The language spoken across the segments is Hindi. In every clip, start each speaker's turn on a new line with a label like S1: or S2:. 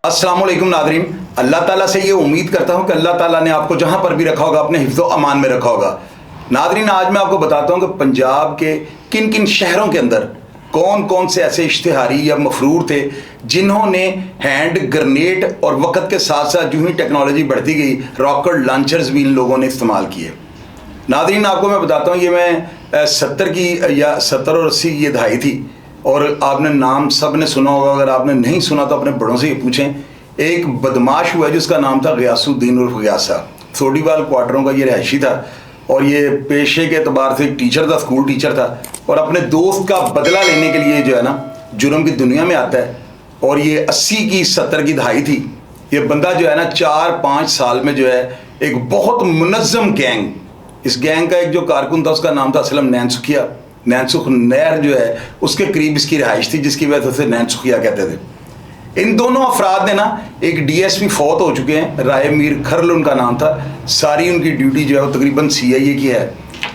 S1: अस्सलाम वालेकुम नादरीन। अल्लाह ताला से ये उम्मीद करता हूँ कि अल्लाह ताला ने आपको जहाँ पर भी रखा होगा अपने हिफ्ज़ो अमान में रखा होगा। नादरीन, आज मैं आपको बताता हूँ कि पंजाब के किन किन शहरों के अंदर कौन कौन से ऐसे इश्तिहारी या मफरूर थे जिन्होंने हैंड ग्रेनेड और वक्त के साथ साथ जो ही टेक्नोलॉजी बढ़ती गई रॉकेट लॉन्चर्स भी इन लोगों ने इस्तेमाल किए। नादरीन, आपको मैं बताता हूँ, ये मैं 70 की या 70 और 80 की ये दहाई थी और आपने नाम सब ने सुना होगा। अगर आपने नहीं सुना तो अपने बड़ों से ये पूछें। एक बदमाश हुआ जिसका नाम था गयासुद्दीन उर्फ गयासा। सोडीवाल क्वार्टरों का ये रहायशी था और ये पेशे के एतबार से एक टीचर था, स्कूल टीचर था, और अपने दोस्त का बदला लेने के लिए जो है ना जुर्म की दुनिया में आता है। और ये 80 की 70 की दहाई थी। ये बंदा जो है ना 4-5 साल में जो है एक बहुत मुनज़्ज़म गैंग, इस गैंग का एक जो कारकुन था उसका नाम था असलम नैन सुखिया। नैन सुख नहर जो है उसके करीब इसकी रिहाइश थी, जिसकी वजह से नैन सुखिया कहते थे। इन दोनों अफराद ने ना, एक डीएसपी फौत हो चुके हैं, राय मीर खरल उनका नाम था, सारी उनकी ड्यूटी जो है वो तकरीबन सीआईए की है।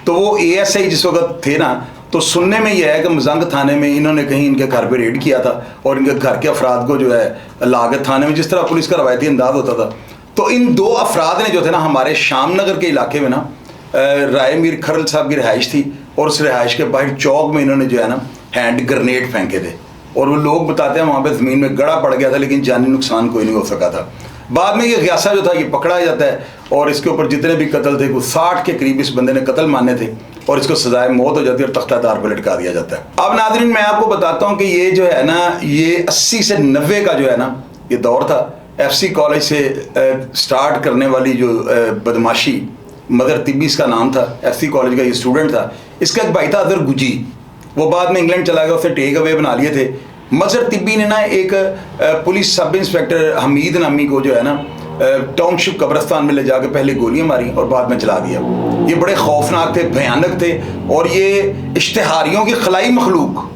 S1: तो वो एएसआई जिस वक्त थे ना, तो सुनने में यह है कि मजंग थाने में इन्होंने कहीं इनके घर पे रेड किया था और इनके घर के अफराद को जो है लागे थाने में, जिस तरह पुलिस का रवायती अंदाज होता था। तो इन दो अफराद ने जो थे ना, हमारे शामनगर के इलाके में ना राय मीर खरल साहब की रिहाइश थी और उस रिहाइश के बाहर चौक में इन्होंने जो है ना हैंड ग्रेनेड फेंके थे। और वो लोग बताते हैं वहाँ पे ज़मीन में गड़ा पड़ गया था, लेकिन जानी नुकसान कोई नहीं हो सका था। बाद में ये गयासा जो था ये पकड़ा जाता है और इसके ऊपर जितने भी कत्ल थे, कुछ 60 के करीब इस बंदे ने कत्ल माने थे और इसको सजाए मौत हो जाती है और तख्तादार पर लटका दिया जाता है। अब नादरीन, मैं आपको बताता हूँ कि ये जो है ना, ये 80 से 90 का जो है ना ये दौर था। FC कॉलेज से स्टार्ट करने वाली जो बदमाशी, मदर तिब्बी इसका नाम था, FC कॉलेज का ये स्टूडेंट था। इसका एक भाई था अदर गुजी, वो बाद में इंग्लैंड चला गया, उसने टेक अवे बना लिए थे। मजर तिब्बी ने ना एक पुलिस सब इंस्पेक्टर हमीद नामी को जो है ना टाउनशिप कब्रस्तान में ले जाकर पहले गोलियां मारी और बाद में जला दिया। ये बड़े खौफनाक थे, भयानक थे और ये इश्तिहारियों की खलाई मखलूक,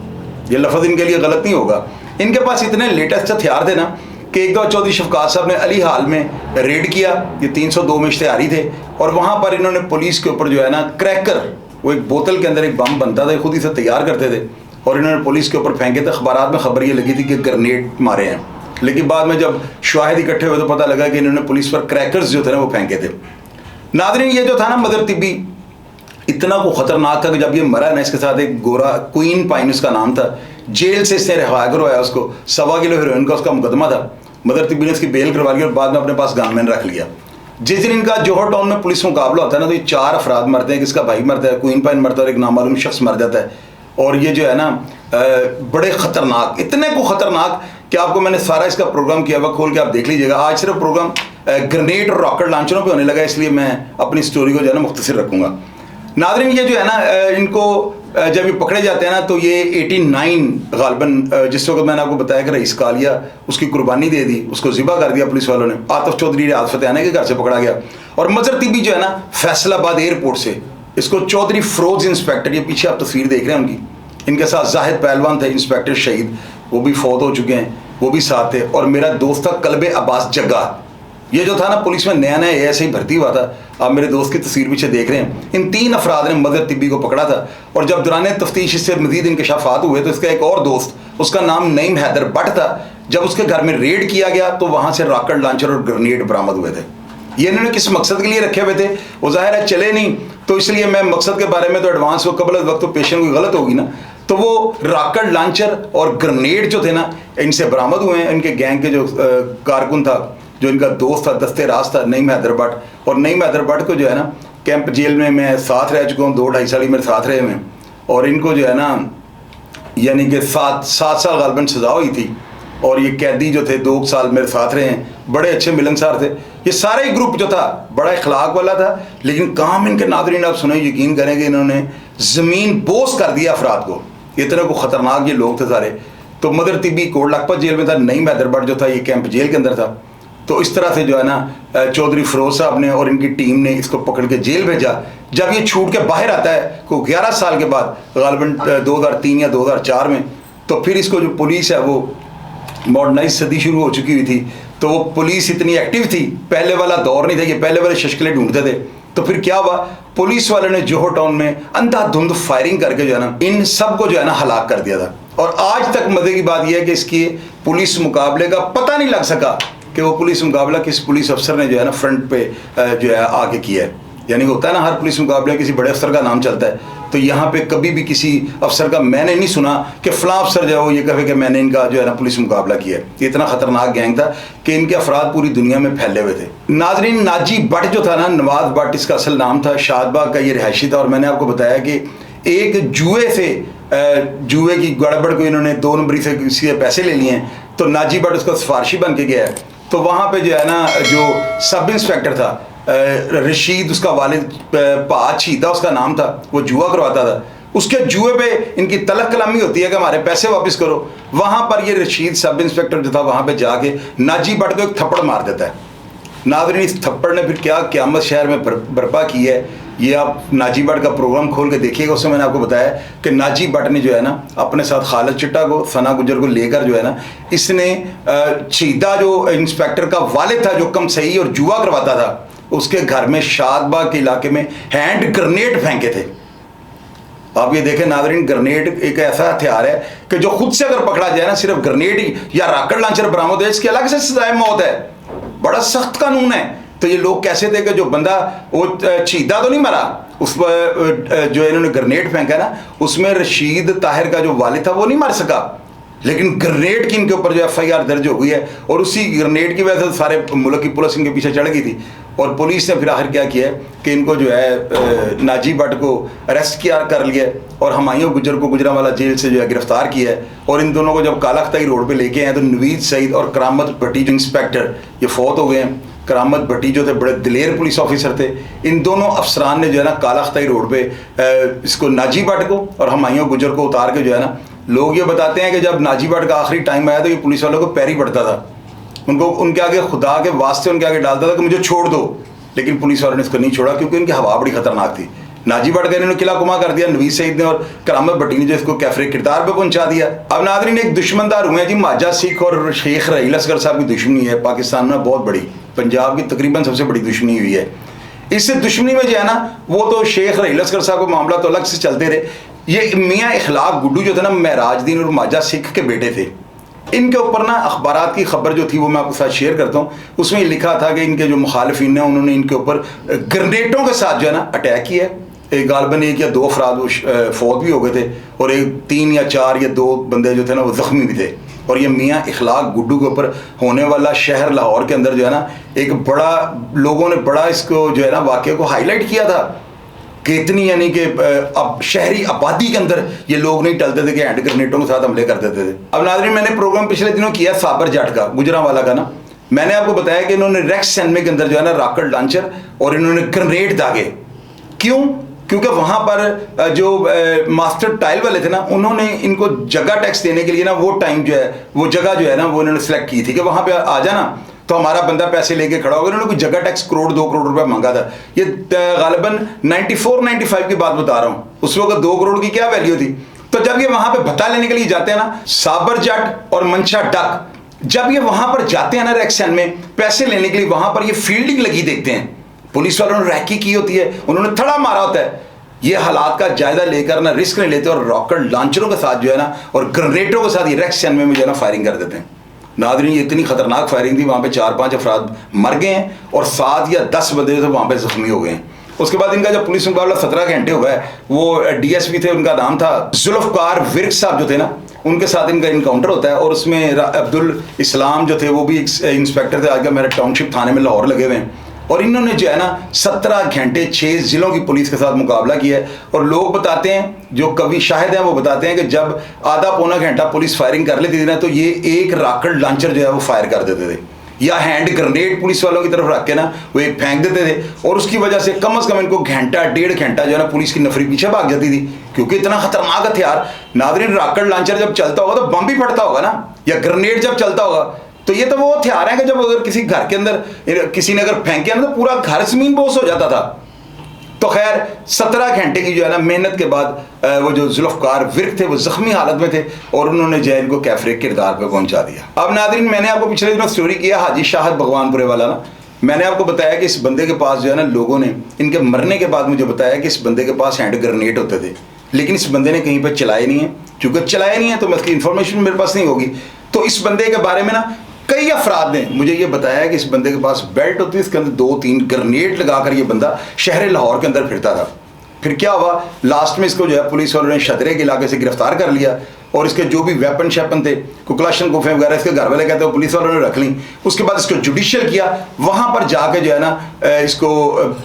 S1: ये लफ्ज़ इनके लिए गलत नहीं होगा। इनके पास इतने लेटेस्ट हथियार थे ना कि एक दफ़ा चौधरी शफकात साहब ने अली हाल में रेड किया, ये 302 में इश्तिहारी थे और वहाँ पर इन्होंने पुलिस के ऊपर जो है ना क्रैकर, वो एक बोतल के अंदर एक बम बनता था, खुद ही से तैयार करते थे और इन्होंने पुलिस के ऊपर फेंके थे। अखबारात में खबर ये लगी थी कि ग्रेनेड मारे हैं, लेकिन बाद में जब शाहिद इकट्ठे हुए तो पता लगा कि इन्होंने पुलिस पर क्रैकर्स जो थे ना वो फेंके थे। नादरीन, ये जो था ना मदर तिब्बी इतना वो खतरनाक था कि जब ये मरा ना, इसके साथ एक गोरा क्वीन पाइन उसका नाम था, जेल से इसने रिहा करवाया उसको, 1.25 किलो हीरोइन का उसका मुकदमा था। मदर तिब्बी ने इसकी बेल करवा ली और बाद में अपने पास गनमैन रख लिया। जिस दिन इनका जोहर टाउन में पुलिस मुकाबला होता है ना, तो ये 4 अफराद मरते हैं। किसका भाई मरता है, क्वीन पाइन मरता है और एक नामालूम शख्स मर जाता है। और ये जो है ना बड़े ख़तरनाक, इतने को ख़तरनाक कि आपको मैंने सारा इसका प्रोग्राम किया हुआ, खोल के आप देख लीजिएगा। आज सिर्फ प्रोग्राम ग्रेनेड और रॉकेट लॉन्चरों पे होने लगा, इसलिए मैं अपनी स्टोरी को जो है ना मुख्तसर रखूँगा। नादरीन, ये जो है ना इनको जब ये पकड़े जाते हैं ना, तो ये 89 गालबन, जिस वक्त मैंने आपको बताया कि रईस कालिया उसकी कुर्बानी दे दी, उसको ज़िबा कर दिया पुलिस वालों ने। आतिफ चौधरी रियाज फतेहाना के घर से पकड़ा गया और मजर तिब्बी जो है ना फैसलाबाद एयरपोर्ट से, इसको चौधरी फरोज इंस्पेक्टर, ये पीछे आप तस्वीर देख रहे हैं उनकी, इनके साथ जाहिद पहलवान थे इंस्पेक्टर शहीद, वो भी फौत हो चुके हैं, वो भी साथ थे। और मेरा दोस्त था कल्बे अब्बास जग्गा, ये जो था ना पुलिस में नया नया ऐसे ही भर्ती हुआ था। आप मेरे दोस्त की तस्वीर पीछे देख रहे हैं। इन 3 अफराद ने मदर तिब्बी को पकड़ा था और जब दौरान तफ्तीश इससे मजीद इंकशाफात हुए तो इसका एक और दोस्त, उसका नाम नईम हैदर बट था, जब उसके घर में रेड किया गया तो वहाँ से रॉकेट लॉन्चर और ग्रेनेड बरामद हुए थे। ये इन्होंने किस मकसद के लिए रखे हुए थे वो जाहिर है चले नहीं, तो इसलिए मैं मकसद के बारे में तो एडवांस हो कबल वक्त तो पेशन कोई गलत होगी ना। तो वो रॉकेट लॉन्चर और ग्रेनेड जो थे ना इनसे बरामद हुए हैं। इनके गैंग के जो कारकुन था, जो इनका दोस्त था, दस्ते राज था, नईम हैदर बट, और नईम हैदर बट को जो है ना कैंप जेल में मैं साथ रह चुका हूँ, 2-2.5 साल मेरे साथ रहे हुए हैं। और इनको जो है ना यानी कि 7 साल गालबन सजा हुई थी और ये कैदी जो थे 2 साल मेरे साथ रहे हैं, बड़े अच्छे मिलनसार थे। ये सारा ही ग्रुप जो था बड़ा इखलाक वाला था, लेकिन काम इनके नादरीन आप सुने, यकीन करेंगे, इन्होंने ज़मीन बोस कर दिया अफराद को। इतने को ख़तरनाक ये लोग थे सारे। तो मदर तिब्बी कोट लखपत जेल में था, नईम हैदर बट जो था ये कैंप जेल के अंदर था। तो इस तरह से जो है ना चौधरी फरोज साहब ने और इनकी टीम ने इसको पकड़ के जेल भेजा। जब ये छूट के बाहर आता है को 11 साल के बाद, गालिबन 2003 या 2004 में, तो फिर इसको जो पुलिस है वो मॉडर्नाइज सदी शुरू हो चुकी हुई थी, तो वो पुलिस इतनी एक्टिव थी, पहले वाला दौर नहीं था, ये पहले वाले शशकले ढूंढते थे। तो फिर क्या हुआ, पुलिस वालों ने जोहर टाउन में अंधाधुंध फायरिंग करके जो है ना इन सबको जो है ना हलाक कर दिया था। और आज तक मजे की बात यह है कि इसकी पुलिस मुकाबले का पता नहीं लग सका कि वो पुलिस मुकाबला किस पुलिस अफसर ने जो है ना फ्रंट पे जो है आके किया है। यानी होता है ना हर पुलिस मुकाबले किसी बड़े अफसर का नाम चलता है, तो यहाँ पे कभी भी किसी अफसर का मैंने नहीं सुना कि फलां अफसर जो है वो ये कहे कि मैंने इनका जो है ना पुलिस मुकाबला किया है। इतना खतरनाक गैंग था कि इनके अफराद पूरी दुनिया में फैले हुए थे। नाजरीन, नाजी भट्ट जो था ना, नवाज भट्ट इसका असल नाम था, शादबाग का ये रिहायशी था। और मैंने आपको बताया कि एक जुए से जुए की गड़बड़ को इन्होंने 2 नंबरी से किसी से पैसे ले लिए हैं, तो नाजी भट्ट उसका सिफारशी बन के गया है। तो वहाँ पे जो है ना जो सब इंस्पेक्टर था रशीद, उसका वालिद पा छीदा उसका नाम था, वो जुआ करवाता था। उसके जुए पे इनकी तलक कलामी होती है कि हमारे पैसे वापस करो। वहाँ पर ये रशीद सब इंस्पेक्टर जो था वहाँ पे जाके नाजी भट्ट को एक थप्पड़ मार देता है। नाज़रीन, इस थप्पड़ ने फिर क्या क़यामत शहर में बर्पा की है, ये आप नाजी भट्ट का प्रोग्राम खोल के देखिएगा। उसमें मैंने आपको बताया कि नाजी भट्ट ने जो है ना अपने साथ खालिद चिट्टा को, सना गुजर को लेकर जो है ना इसने छीदा जो इंस्पेक्टर का वालिद था जो कम सही और जुआ करवाता था, उसके घर में शादबाग के इलाके में हैंड ग्रेनेड फेंके थे। आप ये देखें नाज़रीन, ग्रेनेड एक ऐसा हथियार है कि जो खुद से अगर पकड़ा जाए ना, सिर्फ ग्रेनेड ही या रॉकेट लॉन्चर बरामद है, इसकी अलग से सजाए मौत है। बड़ा सख्त कानून है। तो ये लोग कैसे थे कि जो बंदा वो छीदा तो नहीं मरा, उस पर जो इन्होंने ग्रेनेड फेंका ना, उसमें रशीद ताहिर का जो वालिद था वो नहीं मर सका, लेकिन ग्रेनेड की इनके ऊपर जो FIR दर्ज हो गई है। और उसी ग्रेनेड की वजह से सारे मुल्क की पुलिस इनके पीछे चढ़ गई थी। और पुलिस ने फिर आखिर क्या किया कि इनको जो है नाजी भट्ट को अरेस्ट किया कर लिया और हुमायूं गुजर को गुजरांवाला जेल से जो है गिरफ्तार किया है। और इन दोनों को जब कालाख्ताई रोड पे लेके आए तो नवीद सईद और करामत भट्टी जो इंस्पेक्टर ये फौत हो गए हैं। करामत भट्टी जो थे बड़े दिलेर पुलिस ऑफिसर थे। इन दोनों अफसरान ने जो है ना कालाख्ताई रोड पे इसको नाजी भट्ट को और हुमायूं गुजर को उतार के जो है ना, लोग ये बताते हैं कि जब नाजी भट्ट का आखिरी टाइम आया तो ये पुलिस वालों को पैर ही पड़ता था, उनको उनके आगे खुदा के वास्ते उनके आगे डालता था कि मुझे छोड़ दो। लेकिन पुलिस वालों ने इसको नहीं छोड़ा क्योंकि उनकी हवा बड़ी खतरनाक थी। नाजी भट्ट का इन्होंने किला कुमा कर दिया, नवीद सईद ने और करामत भट्टी ने जो इसको कैफरे किरदार पे पहुंचा दिया। अब नाज़रीन, एक दुश्मनदार हुए जी माजा सिख और शेख रहील असगर साहब की दुश्मनी है पाकिस्तान में बहुत बड़ी, पंजाब की तकरीबन सबसे बड़ी दुश्मनी हुई है। इससे दुश्मनी में जो है ना, वो तो शेख रहील असगर साहब का मामला तो अलग से चलते रहे। ये मियाँ इखलाक गुड्डू जो थे ना, महराजदीन और माजा सिख के बेटे थे। इनके ऊपर ना अखबारात की खबर जो थी वो मैं आपके साथ शेयर करता हूँ। उसमें ये लिखा था कि इनके जो मुखालिफिन हैं उन्होंने इनके ऊपर ग्रेनेडों के साथ जो है ना अटैक किया। एक गालबन 1 या 2 अफराद वो फौत भी हो गए थे और एक 3 या 4 या 2 बंदे जो थे ना वो ज़ख्मी भी थे। और ये मियाँ इखलाक गुड्डू के ऊपर होने वाला शहर लाहौर के अंदर जो है ना एक बड़ा, लोगों ने बड़ा इसको जो है ना वाक़े को हाईलाइट किया था कि इतनी, यानी कि अब शहरी आबादी के अंदर ये लोग नहीं टलते थे कि हैंड ग्रेनेडों के साथ हमले कर देते थे। अब नाज़रीन, मैंने प्रोग्राम पिछले दिनों किया साबर जाट का, गुजरांवाला का ना, मैंने आपको बताया कि इन्होंने रेक्स सैनमे के अंदर जो है ना रॉकेट लॉन्चर और इन्होंने ग्रेनेड दागे। क्यों? क्योंकि वहाँ पर जो मास्टर टाइल वाले थे ना, उन्होंने इनको जगह टैक्स देने के लिए ना वो टाइम जो है वो जगह जो है ना वो इन्होंने सेलेक्ट की थी कि वहाँ पे आ जाना तो हमारा बंदा पैसे लेके खड़ा होगा। इन्होंने कोई जगह टैक्स 1 करोड़ 2 करोड़ रुपया मांगा था। ये गालिबन 94-95 की बात बता रहा हूँ। उस वक्त 2 करोड़ की क्या वैल्यू थी। तो जब ये वहाँ पे भत्ता लेने के लिए जाते हैं ना, साबर जट और मंशा डक, जब ये वहाँ पर जाते हैं ना रेक्सन में पैसे लेने के लिए, वहाँ पर ये फील्डिंग लगी देखते हैं, पुलिस वालों ने रैकी की होती है, उन्होंने थड़ा मारा होता है। ये हालात का जायजा लेकर ना रिस्क नहीं लेते और रॉकेट लॉन्चरों के साथ जो है ना और ग्रेनेडों के साथ ये रेक्सन में जो है ना फायरिंग कर देते हैं। नाज़रीन, ये इतनी खतरनाक फायरिंग थी, वहाँ पे 4-5 अफराद मर गए हैं और 7 या 10 बंदे तो वहाँ पे जख्मी हो गए हैं। उसके बाद इनका जब पुलिस मुकाबला 17 घंटे हो गए, वो DSP थे, उनका नाम था जुल्फ़कार विर्क साहब जो थे ना, उनके साथ इनका इनकाउंटर होता है। और उसमें अब्दुल इस्लाम जो थे वो भी इंस्पेक्टर थे, आजकल मेरे टाउनशिप थाने में लाहौर लगे हुए हैं। और इन्होंने जो है ना 17 घंटे 6 ज़िलों की पुलिस के साथ मुकाबला किया है। और लोग बताते हैं, जो कवि शाहिद हैं वो बताते हैं कि जब आधा पौना घंटा पुलिस फायरिंग कर लेती थी ना, तो ये एक रॉकेट लॉन्चर जो है वो फायर कर देते थे या हैंड ग्रेनेड पुलिस वालों की तरफ रख के ना वो एक फेंक देते थे। और उसकी वजह से कम से कम इनको घंटा 1.5 घंटा जो है ना पुलिस की नफरी पीछे भाग जाती थी, क्योंकि इतना खतरनाक हथियार। नाज़रीन, रॉकेट लॉन्चर जब चलता होगा तो बम भी फटता होगा ना, या ग्रेनेड जब चलता होगा, तो ये तो वो हथियार है कि जब अगर किसी घर के अंदर किसी ने अगर फेंके ना तो पूरा घर ज़मीन बोस हो जाता था। तो खैर 17 घंटे की जो है ना मेहनत के बाद वो जो जुल्फ़कार विर्क थे वो ज़ख्मी हालत में थे और उन्होंने जो है इनको कैफरे किरदार पे पहुंचा दिया। अब नाज़रीन, मैंने आपको पिछले दिनों स्टोरी किया हाजी शाहद भगवानपुरे वाला ना, मैंने आपको बताया कि इस बंदे के पास जो है ना, लोगों ने इनके मरने के बाद मुझे बताया कि इस बंदे के पास हैंड ग्रेनेड होते थे, लेकिन इस बंदे ने कहीं पर चलाए नहीं है। चूँकि चलाए नहीं है तो उसकी इन्फॉर्मेशन मेरे पास नहीं होगी। तो इस बंदे के बारे में ना कई अफराद ने मुझे ये बताया कि इस बंदे के पास बेल्ट होती है, इसके अंदर 2-3 ग्रेनेड लगाकर ये बंदा शहर लाहौर के अंदर फिरता था। फिर क्या हुआ, लास्ट में इसको जो है पुलिस वालों ने शदरे के इलाके से गिरफ्तार कर लिया और इसके जो भी वेपन शैपन थे, कुकलाशन कोफे वगैरह, इसके घर वाले कहते हैं पुलिस वालों ने रख ली। उसके बाद इसको जुडिशियल किया, वहाँ पर जाके जो है ना इसको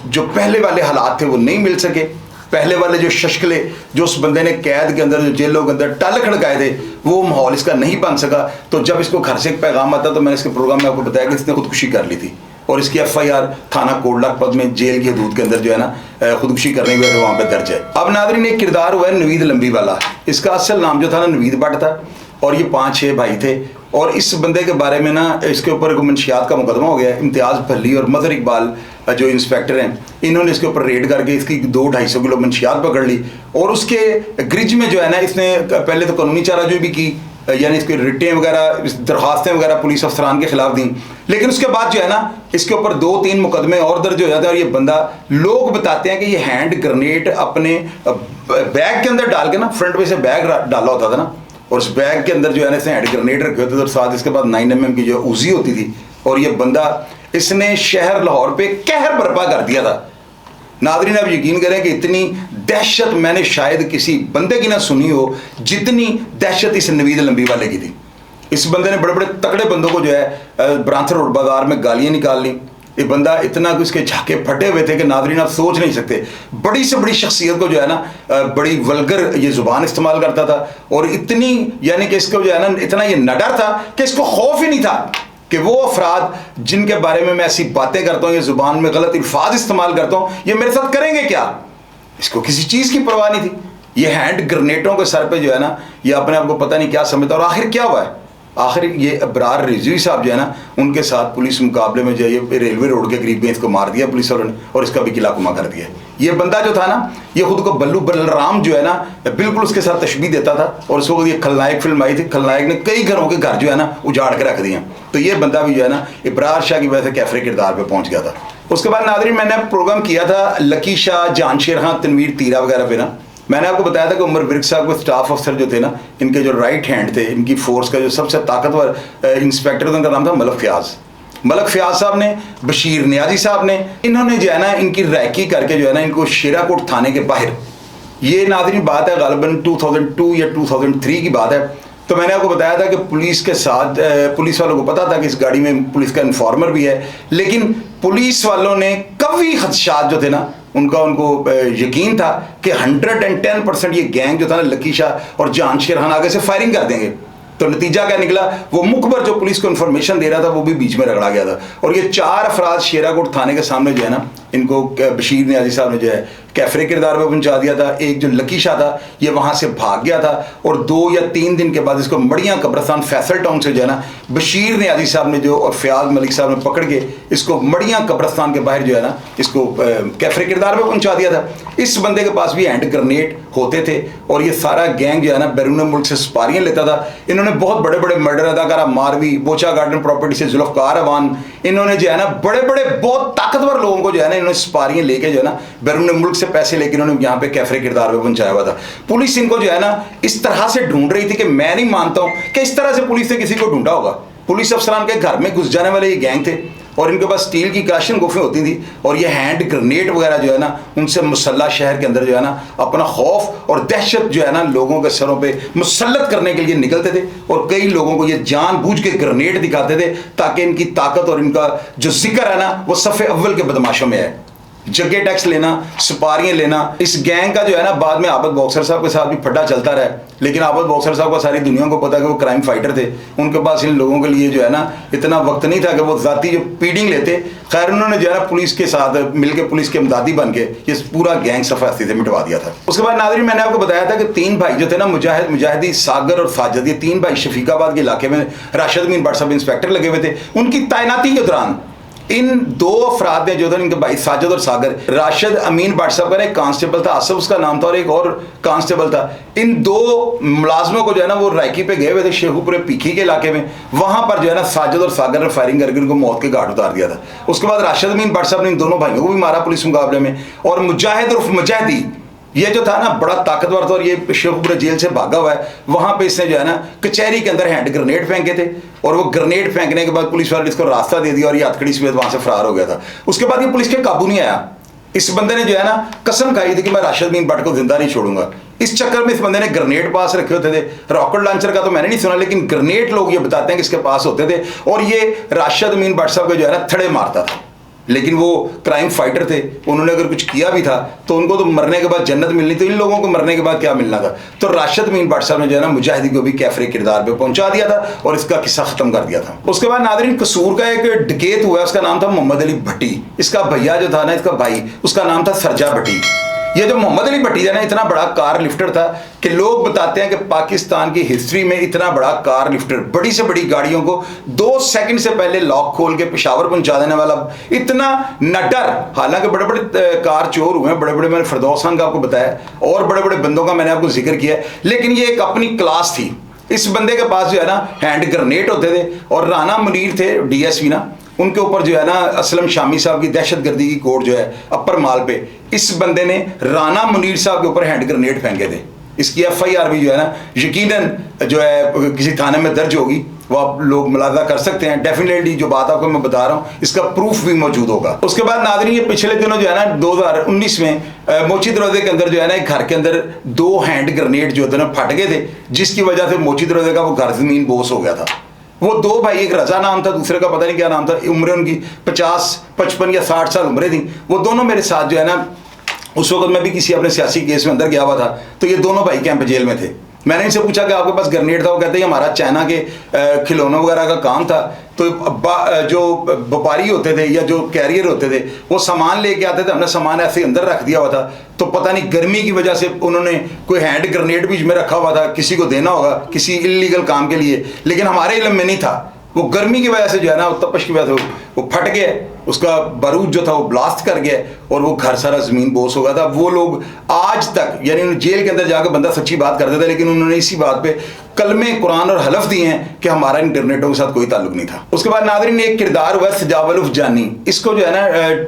S1: जो पहले वाले हालात थे वो नहीं मिल सके। पहले वाले जो शशकले जो उस बंदे ने कैद के अंदर, जो जेलों के अंदर टल खड़काए थे, वो माहौल इसका नहीं बन सका। तो जब इसको घर से एक पैगाम आता तो मैंने इसके प्रोग्राम में आपको बताया कि इसने खुदकुशी कर ली थी और इसकी FIR थाना कोट लखपत में जेल की हदूद के अंदर जो है ना खुदकुशी करने की वजह से वहाँ पर दर्ज है। अब नाज़रीन, एक किरदार हुआ है नवीद लंबी वाला। इसका असल नाम जो था ना नवीद भट्ट था और ये 5-6 भाई थे। और इस बंदे के बारे में ना इसके ऊपर मंशियात का मुकदमा हो गया। इम्तियाज़ भल्ली और मजहर इकबाल जो इंस्पेक्टर हैं, इन्होंने इसके ऊपर रेड करके इसकी 200-250 किलो मंशियात पकड़ ली और उसके ग्रिज में जो है ना इसने पहले तो कानूनी चाराजोई भी की, यानी इसकी रिटें वगैरह, दरखास्तें वगैरह पुलिस अफसरान के खिलाफ दी। लेकिन उसके बाद जो है ना इसके ऊपर 2-3 मुकदमे और दर्ज हो जाते हैं और ये बंदा, लोग बताते हैं कि ये हैंड ग्रेनेड अपने बैग के अंदर डाल के ना, फ्रंट में से बैग डाला होता था ना, और उस बैग के अंदर जो है ना इसने हैंड ग्रेनेड रखे होते थे और साथ इसके बाद 9mm की जो उजी होती थी। और ये बंदा, इसने शहर लाहौर पे कहर बर्पा कर दिया था। नाज़रीन, आप यकीन करें कि इतनी दहशत मैंने शायद किसी बंदे की ना सुनी हो जितनी दहशत इस नवीद लंबी वाले की थी। इस बंदे ने बड़े बड़े तगड़े बंदों को जो है ब्रांथर रोड बाजार में गालियाँ निकाल ली। ये बंदा इतना कुछ के झाके फटे हुए थे कि नाज़रीन आप सोच नहीं सकते। बड़ी से बड़ी शख्सियत को जो है ना बड़ी वल्गर ये ज़ुबान इस्तेमाल करता था और इतनी, यानी कि इसको जो है ना इतना ये नडर था कि इसको खौफ ही नहीं था कि वो अफराद जिनके बारे में मैं ऐसी बातें करता हूँ, ये ज़ुबान में गलत अल्फाज इस्तेमाल करता हूँ, ये मेरे साथ करेंगे क्या। इसको किसी चीज़ की परवाह नहीं थी। ये हैंड ग्रेनेडों के सर पे जो है ना ये अपने आप को पता नहीं क्या समझता। और आखिर क्या हुआ है, आखिर ये अबरार रिजवी साहब जो है ना उनके साथ पुलिस मुकाबले में जो है ये रेलवे रोड के करीब में इसको मार दिया पुलिस वालों ने और इसका भी किलाकुमा कर दिया। ये बंदा जो था ना ये खुद को बल्लू बलराम जो है ना बिल्कुल उसके साथ तशबीह देता था और उसको ये खलनायक फिल्म आई थी, खलनायक ने कई घरों के घर जो है ना उजाड़ के रख दिए। तो ये बंदा भी जो है ना इब्रार शाह की वजह से कैफरे किरदार पर पहुँच गया था। उसके बाद नाज़रीन मैंने प्रोग्राम किया था लकी शाह, जानशेर खां, तनवीर तीरा वगैरह पे ना। मैंने आपको बताया था कि उमर विर्क साहब को स्टाफ अफसर जो थे ना, इनके जो राइट हैंड थे, इनकी फोर्स का जो सबसे ताकतवर इंस्पेक्टर था, उनका नाम था मलक फ़याज़। मलक फ़याज़ साहब ने, बशीर नियाज़ी साहब ने, इन्होंने जो है ना इनकी रैकी करके जो है ना इनको शेराकोट थाने के बाहर, ये नाज़रीन बात है गालिबन 2002 या 2003 की बात है। तो मैंने आपको बताया था कि पुलिस के साथ, पुलिस वालों को पता था कि इस गाड़ी में पुलिस का इन्फॉर्मर भी है, लेकिन पुलिस वालों ने कभी खदशात जो थे ना उनको यकीन था कि 110% ये गैंग जो था ना लकी शाह और जानशेर खान आगे से फायरिंग कर देंगे। तो नतीजा क्या निकला, वो मुखबर जो पुलिस को इन्फॉर्मेशन दे रहा था वो भी बीच में रगड़ा गया था और ये 4 अफराद शेराकोट थाने के सामने जो है ना इनको बशीर नियाज़ी साहब ने जो है कैफरे किरदार में पहुंचा दिया था। एक जो लकी शाह था ये वहाँ से भाग गया था और 2 या 3 दिन के बाद इसको मड़ियाँ कब्रस्तान फैसल टाउन से जो है ना बशीर नियाज़ी साहब ने जो और फ़याज़ मलिक साहब ने पकड़ के इसको मड़ियाँ कब्रस्तान के बाहर जो है ना इसको कैफरे किरदार में पहुँचा दिया था। इस बंदे के पास भी हैंड ग्रेनेड होते थे और ये सारा गैंग जो है ना बैरून मुल्क से सुपारियाँ लेता था। इन्होंने बहुत बड़े बड़े मर्डर अदाकारा मारवी, बोचा गार्डन प्रॉपर्टी से जुल्फ़कार अवान, इन्होंने जो है ना बड़े बड़े बहुत ताकतवर लोगों को जो है ना इन्होंने सुपारियाँ लेके जो है ना बैरून मुल्क से पैसे लेके इन्होंने यहाँ पे कैफरे किरदार में पहुंचाया हुआ था। पुलिस इनको जो है ना इस तरह से ढूंढ रही थी कि मैं नहीं मानता हूँ कि इस तरह से पुलिस ने किसी को ढूंढा होगा। पुलिस अफसरान के घर में घुस जाने वाले ये गैंग थे और इनके पास स्टील की क्लाशन गोफें होती थी और ये हैंड ग्रेनेड वगैरह जो है ना उनसे मुसल्ला शहर के अंदर जो है ना अपना खौफ और दहशत जो है ना लोगों के सरों पे मुसल्लत करने के लिए निकलते थे और कई लोगों को ये जानबूझ के ग्रेनेड दिखाते थे ताकि इनकी ताकत और इनका जो जिक्र है ना वो सफ़े अव्वल के बदमाशों में है। जगह टैक्स लेना, सुपारियाँ लेना, इस गैंग का जो है ना बाद में आबद बॉक्सर साहब के साथ भी फड्डा चलता रहा। लेकिन आबद बॉक्सर साहब को सारी दुनिया को पता कि वो क्राइम फाइटर थे, उनके पास इन लोगों के लिए जो है ना इतना वक्त नहीं था कि वो ज़ाती जो पीडिंग लेते। खैर उन्होंने जो है ना पुलिस के साथ मिलकर पुलिस के इमदादी बन के ये पूरा गैंग सफ़ास्ती से मिटवा दिया था। उसके बाद नाज़रीन मैंने आपको बताया था कि 3 भाई जो थे ना मुजाहिदी, सागर और साजिद, ये 3 भाई शफीकाबाद के इलाके में राशिद अमीन भट्ट साहब इंस्पेक्टर लगे हुए थे। उनकी तैनाती के दौरान इन दो अफराद ने जो थे इनके भाई साजिद और सागर, राशिद अमीन भट्ट साहब का एक कांस्टेबल था, आसफ उसका नाम था, और एक और कांस्टेबल था। इन दो मुलाजमों को जो है ना वो रायकी पे गए हुए थे, शेखुपुरे पीखी के इलाके में। वहां पर जो है ना साजिद और सागर ने फायरिंग करके उनको मौत के घाट उतार दिया था। उसके बाद राशिद अमीन भट्ट साहब ने इन दोनों भाइयों को भी मारा पुलिस मुकाबले में। और मुजाहिद उर्फ मुजाहिदी ये जो था ना बड़ा ताकतवर था, और ये शेखुपुरा जेल से भागा हुआ है। वहां पे इसने जो है ना कचहरी के अंदर हैंड ग्रेनेड फेंके थे, और वो ग्रेनेड फेंकने के बाद पुलिस वाले ने इसको रास्ता दे दिया और ये हथकड़ी समेत वहां से फरार हो गया था। उसके बाद ये पुलिस के काबू नहीं आया। इस बंदे ने जो है ना कसम खाई थी कि मैं राशिद अमीन भट्ट को जिंदा नहीं छोड़ूंगा। इस चक्कर में इस बंदे ने ग्रेनेड पास रखे होते थे। रॉकेट लॉन्चर का तो मैंने नहीं सुना, लेकिन ग्रेनेड लोग ये बताते हैं कि इसके पास होते थे, और ये राशिद अमीन भट्ट साहब को जो है ना थड़े मारता था। लेकिन वो क्राइम फाइटर थे, उन्होंने अगर कुछ किया भी था तो उनको तो मरने के बाद जन्नत मिलनी थी, इन लोगों को मरने के बाद क्या मिलना था। तो राशिद अमीन भट्ट साहब ने जो है ना मुजाहिदी को भी कैफरे किरदार पे पहुंचा दिया था और इसका किस्सा खत्म कर दिया था। उसके बाद नादरीन कसूर का एक डकैत हुआ, उसका नाम था मोहम्मद अली भट्टी। इसका भैया जो था ना, इसका भाई, उसका नाम था सरजा भट्टी। ये जो मोहम्मद अली भट्टी है ना, इतना बड़ा कार लिफ्टर था कि लोग बताते हैं कि पाकिस्तान की हिस्ट्री में इतना बड़ा कार लिफ्टर, बड़ी से बड़ी गाड़ियों को 2 सेकंड से पहले लॉक खोल के पेशावर पहुंचा देने वाला इतना नटर। हालांकि बड़े बड़े कार चोर हुए हैं, बड़े बड़े, मैंने फिरदौस खान का आपको बताया, और बड़े बड़े बंदों का मैंने आपको जिक्र किया है, लेकिन ये एक अपनी क्लास थी। इस बंदे के पास जो है ना हैंड ग्रेनेड होते थे, और राना मुनीर थे DSP ना, उनके ऊपर जो है ना असलम शामी साहब की दहशतगर्दी की कोर्ट जो है अपर माल पे, इस बंदे ने राना मुनीर साहब के ऊपर हैंड ग्रेनेड फेंके थे। इसकी FIR भी जो है ना यकीनन जो है किसी थाने में दर्ज होगी, वो आप लोग मुलाजा कर सकते हैं। डेफिनेटली जो बात आपको मैं बता रहा हूँ इसका प्रूफ भी मौजूद होगा। उसके बाद नादरीन ये पिछले दिनों जो है ना 2019 में मोची दरवाजे के अंदर जो है ना एक घर के अंदर 2 हैंड ग्रेनेड जो थे ना फट गए थे, जिसकी वजह से मोची दरवाजे का वो घर जमीन बोस हो गया था। वो 2 भाई, एक रजा नाम था, दूसरे का पता नहीं क्या नाम था, उम्र उनकी 50, 55 या 60 साल उम्रें थी। वो दोनों मेरे साथ जो है ना, उस वक्त मैं भी किसी अपने सियासी केस में अंदर गया हुआ था, तो ये दोनों भाई कैंप जेल में थे। मैंने इनसे पूछा कि आपके पास ग्रेनेड था? वो कहते हैं हमारा चाइना के खिलौनों वगैरह का काम था, तो जो व्यापारी होते थे या जो कैरियर होते थे वो सामान लेके आते थे, हमने सामान ऐसे अंदर रख दिया हुआ था। तो पता नहीं गर्मी की वजह से उन्होंने कोई हैंड ग्रेनेड भी में रखा हुआ था, किसी को देना होगा किसी इलीगल काम के लिए, लेकिन हमारे इल्म में नहीं था। वो गर्मी की वजह से जो है ना, तपश की वजह से वो फट गया, उसका बारूद जो था वो ब्लास्ट कर गया, और वो घर सारा ज़मीन बोस हो गया था। वो लोग आज तक, यानी जेल के अंदर जाकर बंदा सच्ची बात करते थे, लेकिन उन्होंने इसी बात पे कलमे कुरान और हलफ दिए हैं कि हमारा इन ग्रेनेडों के साथ कोई ताल्लुक नहीं था। उसके बाद नादरीन एक किरदार हुआ सजावल उफ जानी। इसको जो है ना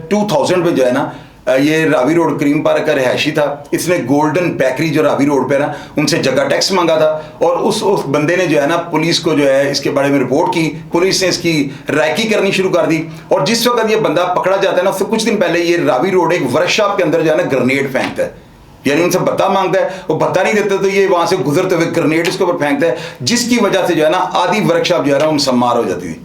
S1: 2000 में जो है ना, ये रावी रोड क्रीम पार्क का रिहायशी था। इसने गोल्डन बेकरी जो रावी रोड पे ना, उनसे जगह टैक्स मांगा था, और उस बंदे ने जो है ना पुलिस को जो है इसके बारे में रिपोर्ट की। पुलिस ने इसकी रायकी करनी शुरू कर दी, और जिस वक्त ये बंदा पकड़ा जाता है ना, उससे कुछ दिन पहले ये रावी रोड एक वर्कशॉप के अंदर जो है ना ग्रेनेड फेंकता है, यानी उनसे भत्ता मांगता है, वो भत्ता नहीं देते तो ये वहां से गुजरते हुए ग्रेनेड इसके ऊपर फेंकता है, जिसकी वजह से जो है ना आधी वर्कशॉप जो है ना मुसम्मार हो जाती थी।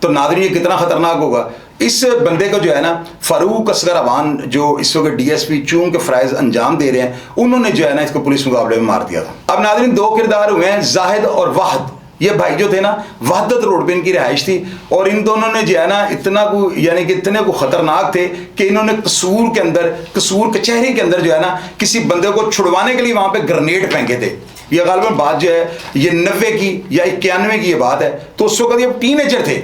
S1: तो नादरीन ये कितना खतरनाक होगा। इस बंदे को जो है ना फारूक असगर अवान, जो इस वक्त DSP चूंग के फ़राइज़ अंजाम दे रहे हैं, उन्होंने जो है ना इसको पुलिस मुकाबले में मार दिया था। अब नादरीन 2 किरदार हुए हैं, जाहिद और वाहद। ये भाई जो थे ना, वहदत रोड पे इनकी रिहाइश थी, और इन दोनों ने जो है ना इतना को, यानी कि इतने को खतरनाक थे कि इन्होंने कसूर के अंदर, कसूर कचहरी के अंदर जो है ना किसी बंदे को छुड़वाने के लिए वहां पे ग्रेनेड फेंके थे। ये गालिबन बात जो है ये 90 की या 91 की ये बात है। तो उस वक्त ये टीनेजर थे।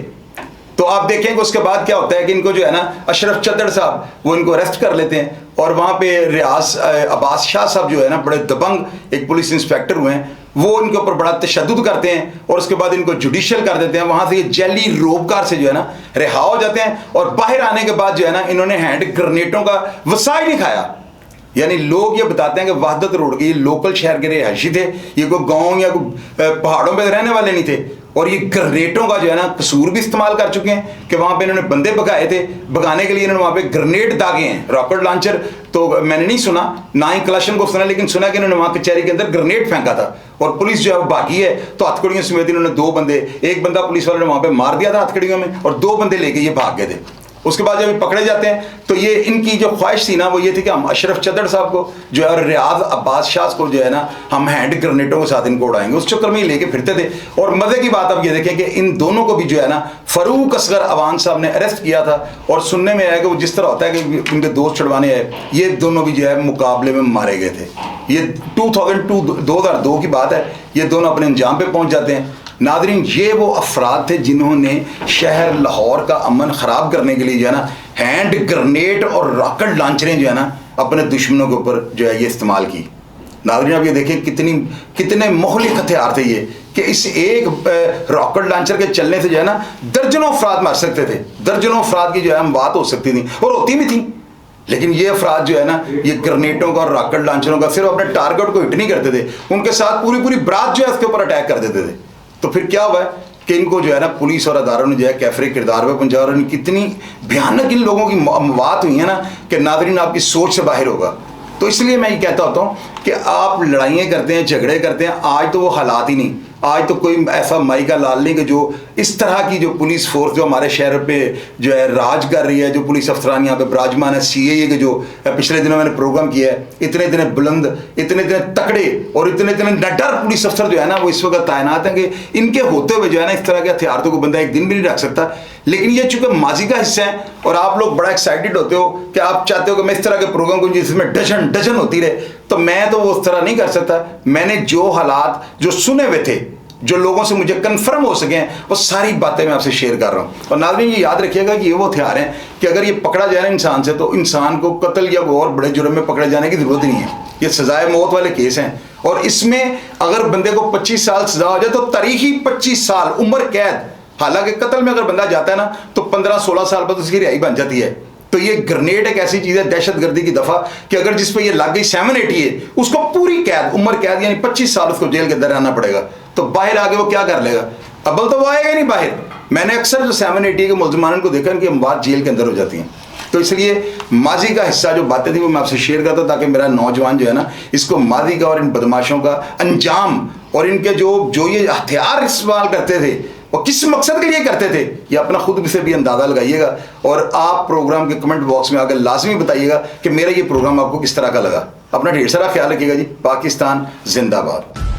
S1: तो आप देखेंगे उसके बाद क्या होता है कि इनको जो है ना अशरफ चद्दर साहब वो इनको अरेस्ट कर लेते हैं, और वहाँ पे रियाज अब्बास शाह साहब जो है ना बड़े दबंग एक पुलिस इंस्पेक्टर हुए हैं, वो इनके ऊपर बड़ा तशद्दुद करते हैं, और उसके बाद इनको जुडिशियल कर देते हैं। वहाँ से ये जेली रोबकार से जो है ना रिहा हो जाते हैं, और बाहर आने के बाद जो है ना इन्होंने हैंड ग्रेनेडों का वसाई नहीं खाया। यानी लोग ये बताते हैं कि वहदत रोड के लोकल शहर के रिहायशी थे, ये कोई गाँव या कोई पहाड़ों पर रहने वाले नहीं थे, और ये ग्रेनेडों का जो है ना कसूर भी इस्तेमाल कर चुके हैं कि वहां पे इन्होंने बंदे भगाए थे, भगाने के लिए इन्होंने वहां पे ग्रेनेड दागे हैं। रॉकेट लॉन्चर तो मैंने नहीं सुना, ना ही कलाशन को सुना, लेकिन सुना कि इन्होंने वहां कचहरी के अंदर ग्रेनेड फेंका था, और पुलिस जो है भागी है। तो हथकड़ियों समेत इन्होंने 2 बंदे, एक बंदा पुलिस वाले ने वहां पे मार दिया था हथकड़ियों में, और 2 बंदे लेके ये भाग गए थे। उसके बाद जब पकड़े जाते हैं तो ये इनकी जो ख्वाहिश थी ना वो ये थी कि हम अशरफ चद्दर साहब को जो है और रियाज अब्बास शाह को जो है ना हम हैंड ग्रेनेडों के साथ इनको उड़ाएंगे, उस चक्कर में ही लेके फिरते थे। और मजे की बात आप ये देखें कि इन दोनों को भी जो है ना फारूक असगर अवान साहब ने अरेस्ट किया था, और सुनने में आया कि वो जिस तरह होता है कि उनके दोस्त छुड़वाने आए, ये दोनों भी जो है मुकाबले में मारे गए थे। ये 2002 की बात है। ये दोनों अपने अंजाम पे पहुंच जाते हैं। नादरीन, ये वो अफराद थे जिन्होंने शहर लाहौर का अमन ख़राब करने के लिए जो है ना हैंड ग्रेनेड और रॉकेट लॉन्चरें जो है ना अपने दुश्मनों के ऊपर जो है ये इस्तेमाल की। नादरीन, आप ये देखें कितने मोहलिक हथियार थे ये कि इस एक रॉकेट लॉन्चर के चलने से जो है ना दर्जनों अफराद मर सकते थे, दर्जनों अफराद की जो है बात हो सकती थी और होती भी थी। लेकिन ये अफराद जो है ना ये ग्रेनेडों का और रॉकेट लॉन्चरों का सिर्फ अपने टारगेट को हिट नहीं करते थे, उनके साथ पूरी बरात जो है उसके ऊपर अटैक कर देते थे। तो फिर क्या हुआ है कि इनको जो है ना पुलिस और अदारों ने जो है कैफरे किरदार में पहुंचा और कितनी भयानक इन लोगों की मौत हुई है ना कि नादरीन आपकी सोच से बाहर होगा। तो इसलिए मैं ये कहता होता हूँ कि आप लड़ाइयाँ करते हैं, झगड़े करते हैं, आज तो वो हालात ही नहीं, आज तो कोई ऐसा माई का लाल नहीं कि जो इस तरह की जो पुलिस फोर्स जो हमारे शहर पे जो है राज कर रही है, जो पुलिस अफसरान यहाँ पे विराजमान है, CAA के जो पिछले दिनों मैंने प्रोग्राम किया है, इतने बुलंद, इतने तकड़े और इतने नडर पुलिस अफसर जो है ना वो इस वक्त तैनात हैं कि इनके होते हुए जो है ना इस तरह के हथियार तो कोई बंदा एक दिन भी नहीं रख सकता। लेकिन ये चूंकि माजी का हिस्सा है और आप लोग बड़ा एक्साइटेड होते हो कि आप चाहते हो कि मैं इस तरह के प्रोग्राम को जिसमें डजन होती रहे, तो मैं तो वो उस तरह नहीं कर सकता। मैंने जो हालात जो सुने हुए थे, जो लोगों से मुझे कंफर्म हो सके, वो सारी बातें मैं आपसे शेयर कर रहा हूँ। और नाज़रीन ये याद रखिएगा कि ये वो हथियार हैं कि अगर ये पकड़ा जाए ना इंसान से तो इंसान को कत्ल या और बड़े जुर्म में पकड़े जाने की जरूरत नहीं है। ये सजाए मौत वाले केस हैं और इसमें अगर बंदे को 25 साल सजा हो जाए तो तारीखी 25 साल उम्र कैद। हालांकि कत्ल में अगर बंदा जाता है ना तो 15-16 साल बाद उसकी रिहाई बन जाती है। तो ये ग्रेनेड एक ऐसी चीज़ है दहशतगर्दी की दफ़ा कि अगर जिस पे ये लग गई 780 है उसको पूरी कैद, उम्र कैद यानी 25 साल उसको जेल के अंदर रहना पड़ेगा। तो बाहर आके वो क्या कर लेगा? अव्वल तो वो आएगा ही नहीं बाहर। मैंने अक्सर जो 780 के मुलजमान को देखा कि बात जेल के अंदर हो जाती हैं। तो इसलिए माजी का हिस्सा जो बातें थी वो मैं आपसे शेयर करता हूँ ताकि मेरा नौजवान जो है ना इसको माजी का और इन बदमाशों का अंजाम और इनके जो ये हथियार इस्तेमाल करते थे और किस मकसद के लिए करते थे ये अपना खुद से भी अंदाज़ा लगाइएगा। और आप प्रोग्राम के कमेंट बॉक्स में आकर लाजमी बताइएगा कि मेरा ये प्रोग्राम आपको किस तरह का लगा। अपना ढेर सारा ख्याल रखिएगा जी। पाकिस्तान जिंदाबाद।